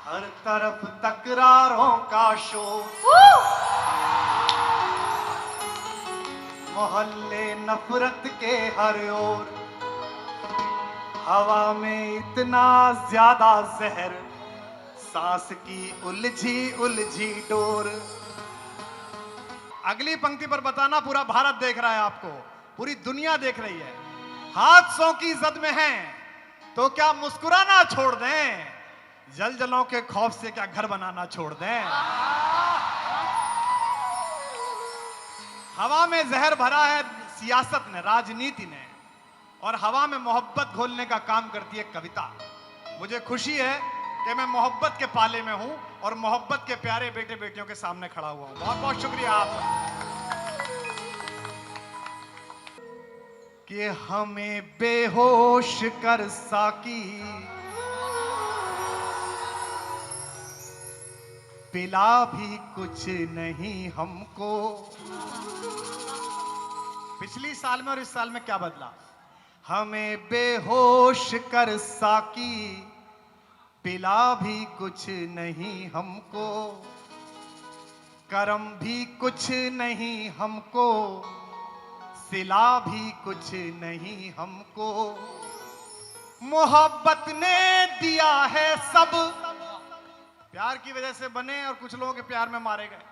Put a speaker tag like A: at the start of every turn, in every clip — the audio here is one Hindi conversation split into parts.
A: हर तरफ तकरारों का शोर, मोहल्ले नफरत के हर ओर, हवा में इतना ज्यादा जहर, सांस की उलझी उलझी डोर। अगली पंक्ति पर बताना, पूरा भारत देख रहा है आपको, पूरी दुनिया देख रही है। हादसों की जद में हैं तो क्या मुस्कुराना छोड़ दें, जलजलों के खौफ से क्या घर बनाना छोड़ दें। हवा में जहर भरा है सियासत ने, राजनीति ने, और हवा में मोहब्बत घोलने का काम करती है कविता। मुझे खुशी है कि मैं मोहब्बत के पाले में हूं और मोहब्बत के प्यारे बेटे बेटियों के सामने खड़ा हुआ हूं। बहुत बहुत शुक्रिया आपका कि हमें बेहोश कर साकी पिला भी कुछ नहीं हमको। पिछली साल में और इस साल में क्या बदला? हमें बेहोश कर साकी पिला भी कुछ नहीं हमको, करम भी कुछ नहीं हमको, सिला भी कुछ नहीं हमको। मोहब्बत ने दिया है सब, प्यार की वजह से बने और कुछ लोगों के प्यार में मारे गए।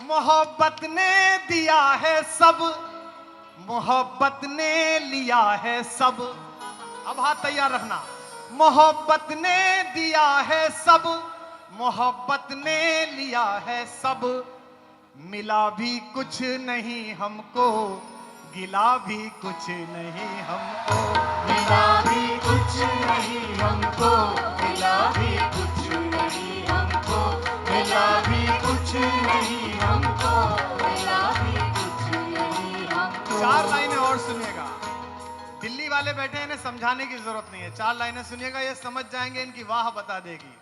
A: मोहब्बत ने दिया है सब, मोहब्बत ने लिया है सब। अब हाथ तैयार रखना। मोहब्बत ने दिया है सब, मोहब्बत ने लिया है सब, मिला भी कुछ नहीं हमको, गिला भी कुछ नहीं हमको।
B: मिला भी कुछ नहीं हमको, मिला भी कुछ नहीं हमको, मिला भी कुछ नहीं हमको, मिला भी कुछ नहीं हमको।
A: 4 लाइनें और सुनिएगा। दिल्ली वाले बैठे हैं, इन्हें समझाने की जरूरत नहीं है। 4 लाइनें सुनिएगा, ये समझ जाएंगे, इनकी वाह बता देगी।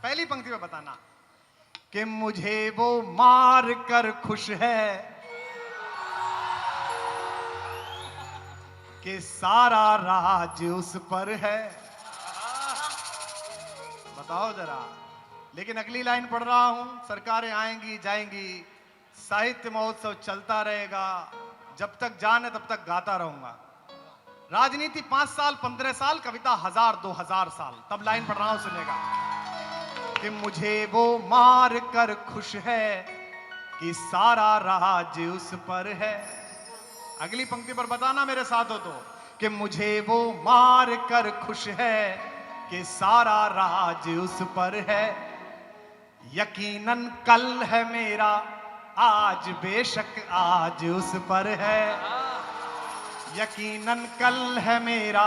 A: पहली पंक्ति में बताना कि मुझे वो मार कर खुश है कि सारा राज उस पर है। बताओ जरा। लेकिन अगली लाइन पढ़ रहा हूं, सरकारें आएंगी जाएंगी, साहित्य महोत्सव चलता रहेगा, जब तक जान है तब तक गाता रहूंगा। राजनीति 5 साल 15 साल, कविता 1000 2000 साल। तब लाइन पढ़ रहा हूं, सुनेगा कि मुझे वो मार कर खुश है कि सारा राज उस पर है। अगली पंक्ति पर बताना मेरे साथ हो तो, कि मुझे वो मार कर खुश है कि सारा राज उस पर है। यकीनन कल है मेरा, आज बेशक आज उस पर है। यकीनन कल है मेरा,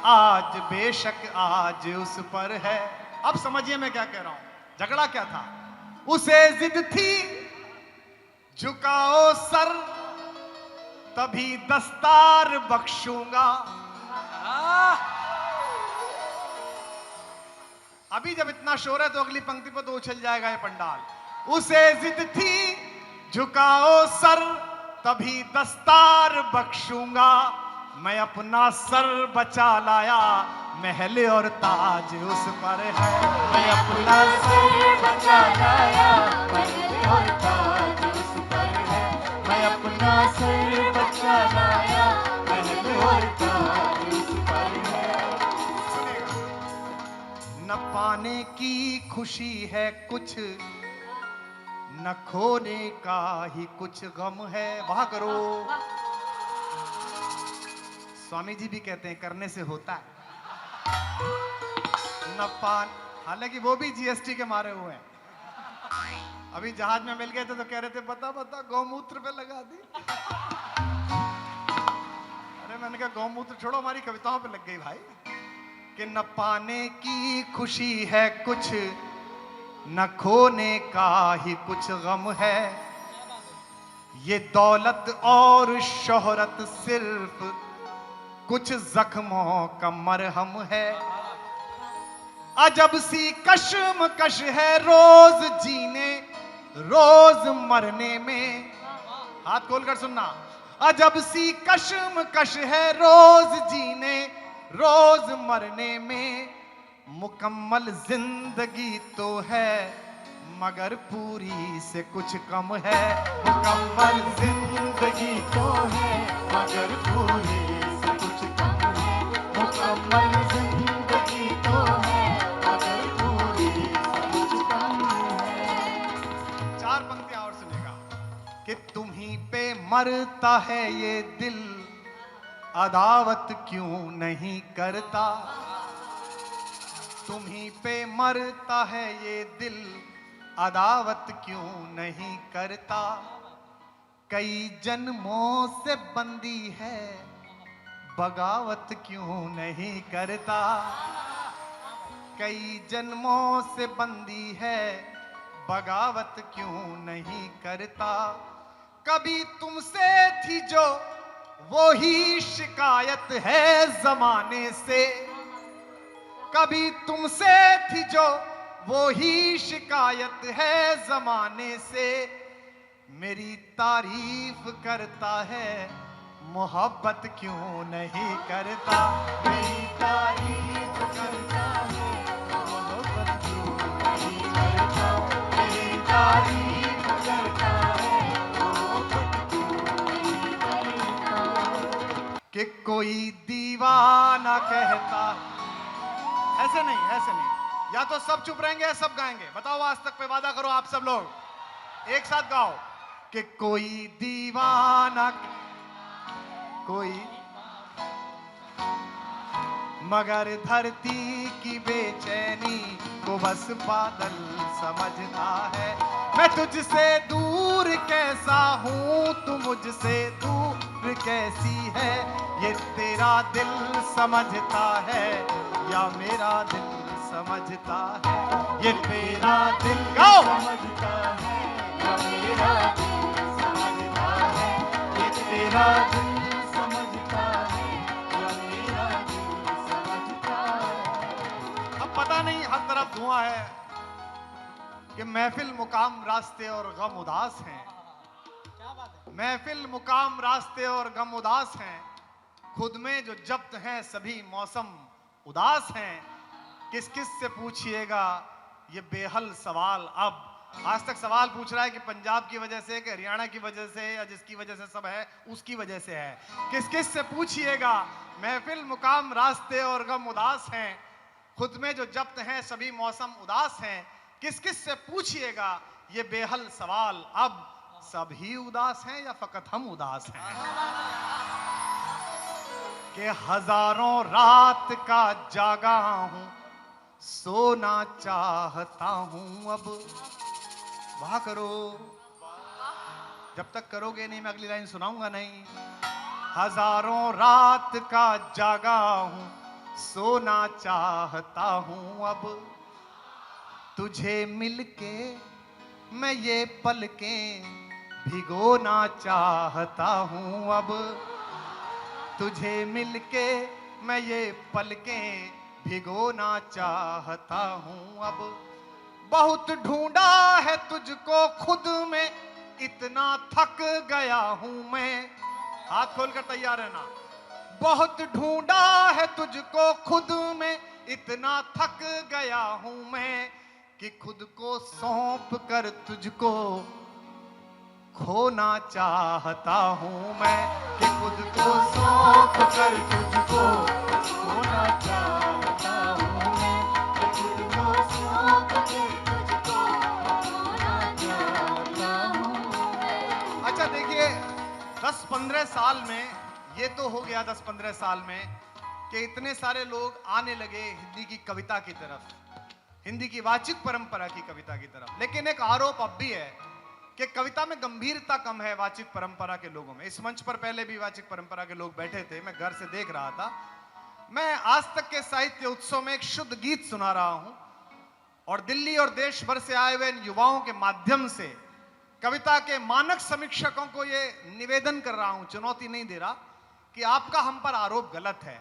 A: आज बेशक आज उस पर है। अब समझिए मैं क्या कह रहा हूं। झगड़ा क्या था? उसे जिद थी झुकाओ सर, तभी दस्तार बख्शूंगा। अभी जब इतना शोर है तो अगली पंक्ति पर तो उछल जाएगा ये पंडाल। उसे जिद थी झुकाओ सर, तभी दस्तार बख्शूंगा। मैं अपना सर बचा लाया, महल और ताज उस पर है।
B: मैं अपना सर बचा लाया, महल और ताज उस पर है। मैं अपना सर बचा लाया, महल और ताज उस पर है।
A: न पाने की खुशी है कुछ, न खोने का ही कुछ गम है। वाह करो। स्वामी जी भी कहते हैं करने से होता है। न पान, हालांकि वो भी जीएसटी के मारे हुए हैं। अभी जहाज में मिल गए थे तो कह रहे थे बता बता गौमूत्र पे लगा दी। अरे मैंने कहा गौमूत्र छोड़ो, हमारी कविताओं पे लग गई भाई। कि न पाने की खुशी है कुछ, न खोने का ही कुछ गम है। ये दौलत और शोहरत सिर्फ कुछ जख्मों का मरहम है। अजब सी कश्मकश है रोज जीने रोज मरने में। हाथ खोलकर सुनना। अजब सी कश्मकश है रोज जीने रोज मरने में। मुकम्मल जिंदगी तो है मगर पूरी से कुछ कम है। मुकम्मल जिंदगी
B: तो है मगर पूरी से कुछ कम है। मुकम्मल जिंदगी तो है मगर पूरी से कुछ कम है।
A: चार पंक्तियां और सुनेगा कि तुम्हीं पे मरता है ये दिल, अदावत क्यों नहीं करता। तुम्हीं पे मरता है ये दिल, अदावत क्यों नहीं करता। कई जन्मों से बंदी है, बगावत क्यों नहीं करता। कई जन्मों से बंदी है, बगावत क्यों नहीं करता। कभी तुमसे थी जो वो ही शिकायत है जमाने से। कभी तुमसे थी जो वो ही शिकायत है जमाने से। मेरी तारीफ करता है, मोहब्बत क्यों नहीं करता। मेरी तारीफ करता है, मोहब्बत क्यों नहीं करता। मेरी तारीफ करता है, मोहब्बत क्यों नहीं करता। कि कोई दीवाना कहता, ऐसे नहीं, ऐसे नहीं। या तो सब चुप रहेंगे या सब गाएंगे। बताओ आज तक पे वादा करो आप सब लोग एक साथ गाओ कि कोई दीवाना, कोई मगर धरती की बेचैनी को बस बादल समझता है। मैं तुझसे दूर कैसा हूं, तू मुझसे दूर कैसी है। ये तेरा दिल समझता है या मेरा दिल समझता है। ये तेरा दिल गाओ
B: समझता है या मेरा दिल समझता है। ये तेरा दिल समझता है या मेरा दिल समझता है।
A: अब पता नहीं हर तरफ धुआं है कि महफिल मुकाम रास्ते और गम उदास हैं। महफिल मुकाम रास्ते और गम उदास हैं। खुद में जो जब्त हैं सभी मौसम उदास हैं। किस किस से पूछिएगा ये बेहल सवाल। अब आज तक सवाल पूछ रहा है कि पंजाब की वजह से, कि हरियाणा की वजह से, या जिसकी वजह से सब है उसकी वजह से है। किस किस से पूछिएगा। महफिल मुकाम रास्ते और गम उदास हैं। खुद में जो जब्त हैं सभी मौसम उदास हैं। किस किस से पूछिएगा ये बेहल सवाल। अब सभी उदास हैं या फकत हम उदास हैं। कि हजारों रात का जागा हूं, सोना चाहता हूं अब। वाह करो, जब तक करोगे नहीं मैं अगली लाइन सुनाऊंगा नहीं। हजारों रात का जागा हूं, सोना चाहता हूं अब। तुझे मिलके मैं ये पलकें भिगोना चाहता हूं अब। तुझे मिलके मैं ये पलकें भिगोना चाहता हूं अब। बहुत ढूंढा है तुझको खुद में, इतना थक गया हूं मैं। हाथ खोलकर तैयार रहना। बहुत ढूंढा है तुझको खुद में, इतना थक गया हूं मैं कि खुद को सौंप कर तुझको खोना चाहता हूं मैं। कि खुद को सौंप कर तुझको खोना चाहता हूं मैं।
B: कि खुद को सौंप के तुझको खोना चाहता हूं मैं।
A: अच्छा देखिए, 10-15 साल में ये तो हो गया, 10-15 साल में कि इतने सारे लोग आने लगे हिंदी की कविता की तरफ, हिंदी की वाचिक परंपरा की कविता की तरफ। लेकिन एक आरोप अब भी है कि कविता में गंभीरता कम है वाचिक परंपरा के लोगों में। इस मंच पर पहले भी वाचिक परंपरा के लोग बैठे थे, मैं घर से देख रहा था। मैं आज तक के साहित्य उत्सव में एक शुद्ध गीत सुना रहा हूं और दिल्ली और देश भर से आए हुए इन युवाओं के माध्यम से कविता के मानक समीक्षकों को ये निवेदन कर रहा हूं, चुनौती नहीं दे रहा, कि आपका हम पर आरोप गलत है।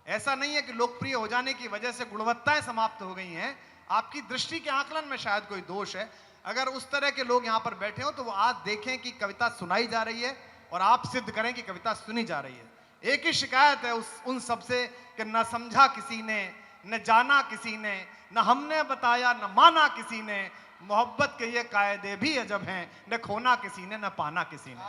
A: ऐसा नहीं है कि लोकप्रिय हो जाने की वजह से गुणवत्ताएं समाप्त हो गई हैं। आपकी दृष्टि के आकलन में शायद कोई दोष है। अगर उस तरह के लोग यहां पर बैठे हो तो वो आज देखें कि कविता सुनाई जा रही है और आप सिद्ध करें कि कविता सुनी जा रही है। एक ही शिकायत है उन सब से कि न समझा किसी ने न जाना किसी ने, न हमने बताया न माना किसी ने। मोहब्बत के ये कायदे भी अजब हैं, न खोना किसी ने न पाना किसी ने।